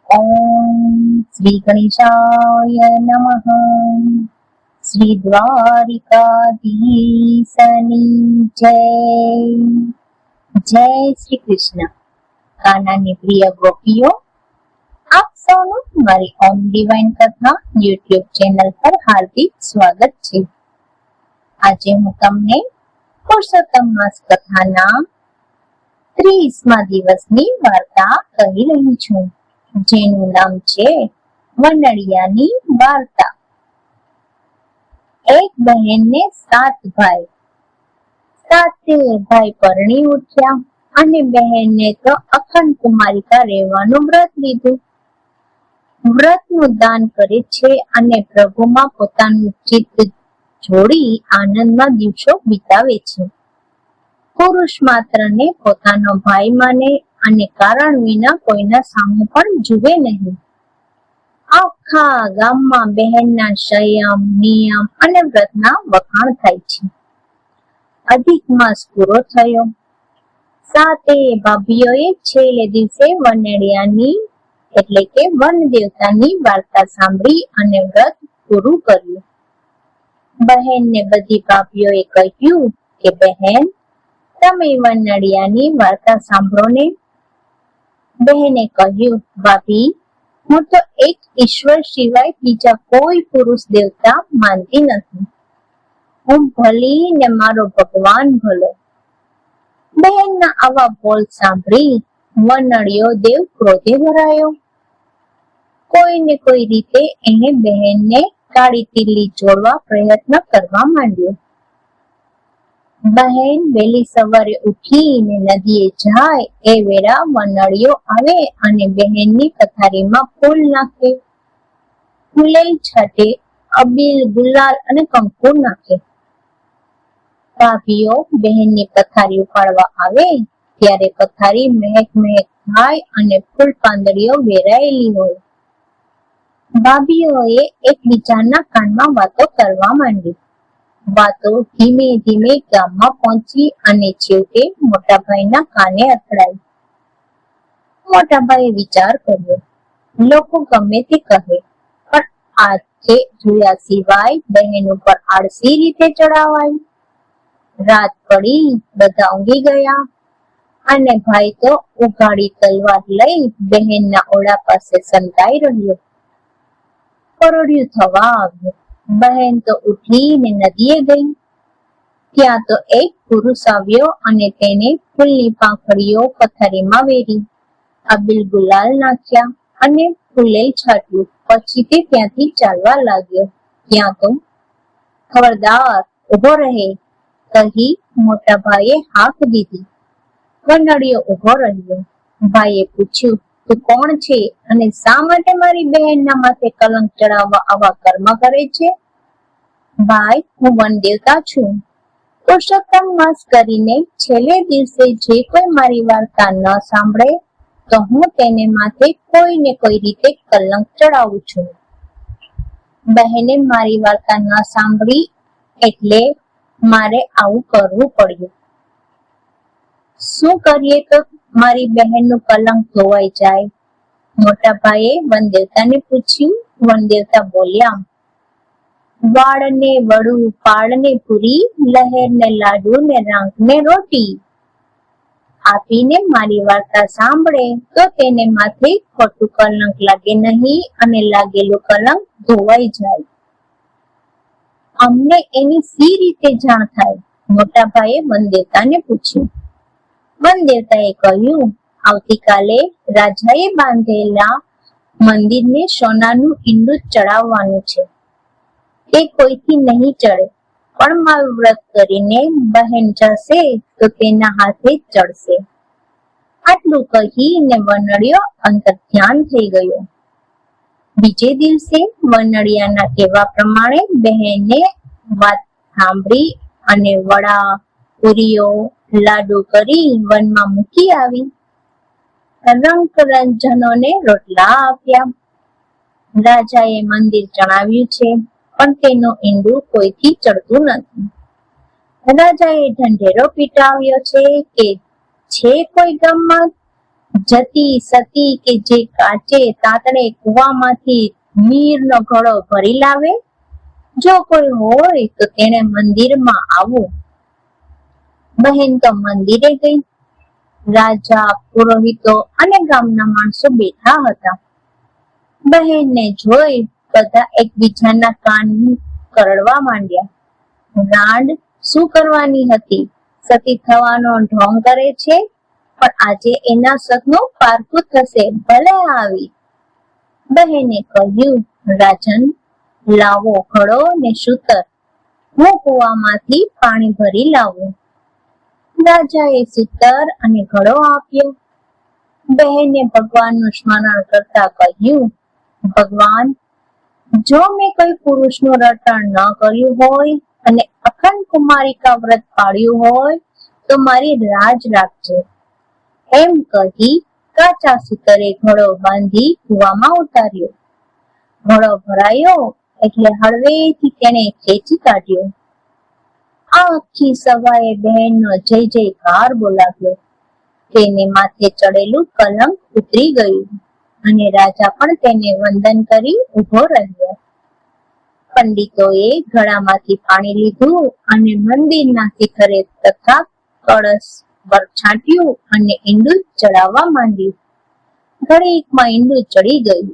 ઓમ શ્રી ગણેશાય નમઃ. શ્રી દ્વારિકાધીશની જય. જય શ્રી કૃષ્ણ. કાનાની પ્રિય ગોપીઓ, આપ સૌનું મારી ઓમ ડિવાઇન કથા યુટ્યુબ ચેનલ પર હાર્દિક સ્વાગત છે. આજે હું તમને પુરુષોત્તમ માસ કથાના 30મા દિવસની વાર્તા કહી રહી છું, જેનું નામ છે વનડિયાની વાર્તા. એક બહેનને 7 ભાઈ. 7 ભાઈ પરણી ઉઠ્યા અને બહેનને તો અખંડ કુમારિકા રહેવાનું વ્રત લીધું. વ્રતનું દાન કરે છે અને પ્રભુમાં પોતાનું ચિત્ત જોડી આનંદમાં દિવસો વિતાવે છે. પુરુષ માત્રને પોતાનો ભાઈ માને અને કારણ વિના કોઈના સામું પણ જુએ નહીં. આખા ગામમાં બહેનના સંયમ, નિયમ અને વ્રતના વખાણ થાય છે. અધિક માસ પૂરો થયો. 7 ભાભીઓએ છેલ્લે દિવસે વનડિયાની એટલે કે વન દેવતાની વાર્તા સાંભળી અને વ્રત પૂરું કર્યું. બહેનને બધી ભાભીઓએ કહ્યું કે બહેન, તમે વનડિયાની વાર્તા સાંભળો ને. બહેને કહ્યું, ભાભી, હું તો એક ઈશ્વર સિવાય બીજા કોઈ પુરુષ દેવતા માનતી નથી. હું ભલી ને મારો ભગવાન ભલો. બહેનના આવા બોલ સાંભળી વનડિયો દેવ ક્રોધે ભરાયો. કોઈને કોઈ રીતે એને બહેનને કાળી તીલી જોડવા પ્રયત્ન કરવા માંડ્યો. બહેન વહેલી સવારે ઉઠીને નદીએ જાય એ વેળા વનડિયો આવે અને બહેનની પથારીમાં ફૂલ નાખે, ફૂલેલ છાંટે, અબીલ, ગુલાલ અને કંકુ નાખે. ભાભીઓ બહેનની પથારી ઉપાડવા આવે ત્યારે પથારી મહેક મહેક થાય અને ફૂલ પાંદડીઓ વેરાયેલી હોય. ભાભીઓએ એકબીજાના કાનમાં વાતો કરવા માંડી. વાતો ધીમે ધીમે ગામમાં પહોંચી અને છેવટે મોટાભાઈના કાને અથડાઈ. મોટાભાઈએ વિચાર કર્યો, લોકો ગમે તે કહે, પણ આંખે જોયા સિવાય બહેન ઉપર આળસી રીતે ચડાવાય. રાત પડી, બધા ઊંઘી ગયા અને ભાઈ તો ઉઘાડી તલવાર લઈ બહેનના ઓરડા પાસે સંતાઈ રહ્યો. પરોઢિયું થવા આવ્યું. બહેન તો ઉઠીને નદીએ ગઈ. ત્યાં તો એક પુરુષ આવ્યો અને તેને ફૂલની પાંખડીઓ પથારીમાં વેરી, અબીલ ગુલાલ નાખ્યા અને ફૂલેલ છાટ્યું. પછી તે ત્યાંથી ચાલવા લાગ્યો. ત્યાં તો ખબરદાર, ઉભો રહે કહી મોટા ભાઈએ હાંક દીધી. વનડિયો ઉભો રહ્યો. ભાઈએ પૂછ્યું, તું કોણ છે અને શા માટે મારી બહેનના માથે કલંક ચડાવવા આવા કર્મ કરે છે? ભાઈ, હું વન દેવતા છું. પુરુષોત્તમ માસ કરીને છેલ્લે દિવસે જે કોઈ મારી વાર્તા ન સાંભળે તો હું તેને માથે કોઈ ને કોઈ રીતે કલંક ચડાવું છું. બહેને મારી વાર્તા ન સાંભળી એટલે મારે આવું કરવું પડ્યું. શું કરીએ તો મારી બહેનનું કલંક ધોવાઈ જાય? મોટા ભાઈએ વનદેવતાને પૂછ્યું. વનદેવતા બોલ્યા, વાળને વડું, પાળને પૂરી, લહેરને લાડુ ને રાંકને રોટી. આપીને મારી વાર્તા સાંભળે તો તેને માથે ખોટું કલંક લાગે નહીં અને લાગેલું કલંક ધોવાઈ જાય. અમને એની સી રીતે જાણ થાય? મોટા ભાઈએ વનદેવતાને પૂછ્યું. વનદેવતાએ કહ્યું, આવતીકાલે રાજાએ બાંધેલા મંદિરને સોનાનું ઈંડું ચડાવવાનું છે. તે કોઈથી નહીં ચડે, પણ મારું વ્રત કરીને બહેન જશે તો તેના હાથે ચડશે. આટલું કહીને વનડિયો અંતર્ધ્યાન થઈ ગયો. બીજે દિવસે વનડિયાના કહેવા પ્રમાણે બહેને વાત સાંભળી અને વડા, પૂરીઓ, લાડુ કરી વનમાં મૂકી આવી. રંગરંજનોને રોટલા આપ્યા. રાજાએ મંદિર જણાવ્યું છે, પણ તેનું ઈંડું કોઈથી ચડતું નથી. રાજાએ ઢંઢેરો પીટાવ્યો છે કે છે કોઈ ગામમાં જતી સતી કે જે કાચે તાતડે કુવામાંથી નીરનો ઘડો ભરી લાવે, જો કોઈ હોય તો તેને મંદિરમાં આવવું. બહેન તો મંદિરે ગઈ. રાજા, પુરોહિતો અને ગામના માણસો બેઠા હતા. બહેનને જોઈ બધા એકબીજાના કાન કરડવા માંડ્યા. રાંડ શું કરવાની હતી? સતી થવાનો ઢોંગ કરે છે, પણ આજે એના સતનું પારકું થશે. ભલે આવી. બહેને કહ્યું, રાજન, લાવો ઘડો ને સૂતર, હું કુવામાંથી પાણી ભરી લાવું. રાજાએ સૂતર અને ઘડો આપ્યો. બહેને ભગવાનનું સ્મરણ કરતા કહ્યું, ભગવાન, જો મેં કોઈ પુરુષનું રટણ ન કર્યું હોય અને અખંડ કુમારિકા વ્રત પાળ્યું હોય તો મારી રાજ રાખજે. એમ કહી કાચા સૂતરે ઘડો બાંધી કુવામાં ઉતાર્યો. ઘડો ભરાયો એટલે હળવેથી તેને ખેંચી કાઢ્યો. આખી સભાએ બહેનનો જય જયકાર બોલાવ્યો. તેને માથે ચડેલું કલંક ઉતરી ગયું અને રાજા પણ તેને વંદન કરી ઉભો રહ્યો. પંડિતોએ ઘડામાંથી પાણી લીધું અને મંદિરના શિખરે તથા કળશ પર છાંટ્યું અને ઈંડું ચડાવવા માંડ્યું. ઘડીકમાં ઈંડું ચડી ગયું.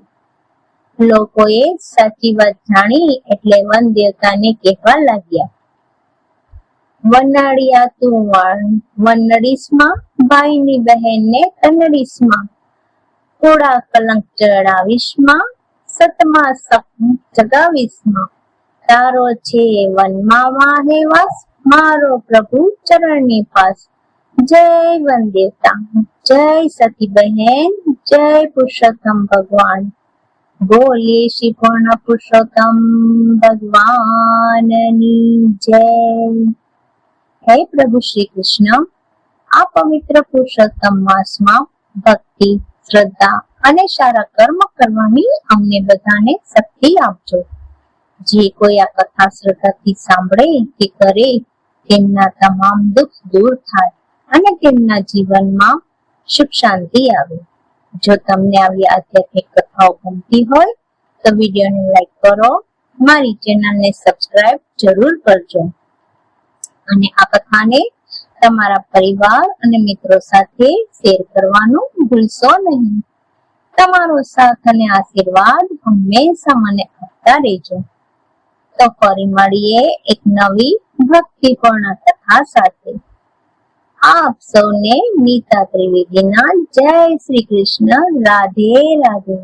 લોકોએ સાચી વાત જાણી એટલે વન દેવતાને કહેવા લાગ્યા, વનાળિયા તું વનડીશમાં, ભાઈની બહેનને તનડીશમાં, થોડા કલંક ચડાવીશમાં, સતમાં સપ જગાવીશમાં, તારો છે વનમાં વાહેવાસ, મારો પ્રભુ ચરણની પાસ. જય વન દેવતા, જય સતી બહેન, જય પુરુષોત્તમ ભગવાન. બોલીએ શ્રી પૂર્ણ પુરુષોત્તમ ભગવાનની જય. હે પ્રભુ શ્રી કૃષ્ણ, આ પવિત્ર પુરુષોત્તમ માસમાં ભક્તિ, શ્રદ્ધા અને સારા કર્મ કરવાની અમને બધાને શક્તિ આપજો. જે કોઈ આ કથા શ્રદ્ધાથી સાંભળે કે કરે તેમના તમામ દુઃખ દૂર થાય અને તેમના જીવનમાં સુખ શાંતિ આવે. જો તમને આવી આધ્યાત્મિક કથાઓ ગમતી હોય તો વિડીયોને લાઈક કરો, મારી ચેનલને સબસ્ક્રાઇબ જરૂર કરજો અને આ કથાને તમારા પરિવાર અને મિત્રો સાથે શેર કરવાનું ભૂલશો નહીં. તમારો સાથ અને આશીર્વાદ હંમેશા મને આપતા રહેજો. તો ફરી મળીએ એક નવી ભક્તિપૂર્ણ કથા સાથે. આપ સૌને નીતા ત્રિવેદીના જય શ્રી કૃષ્ણ. રાધે રાધે.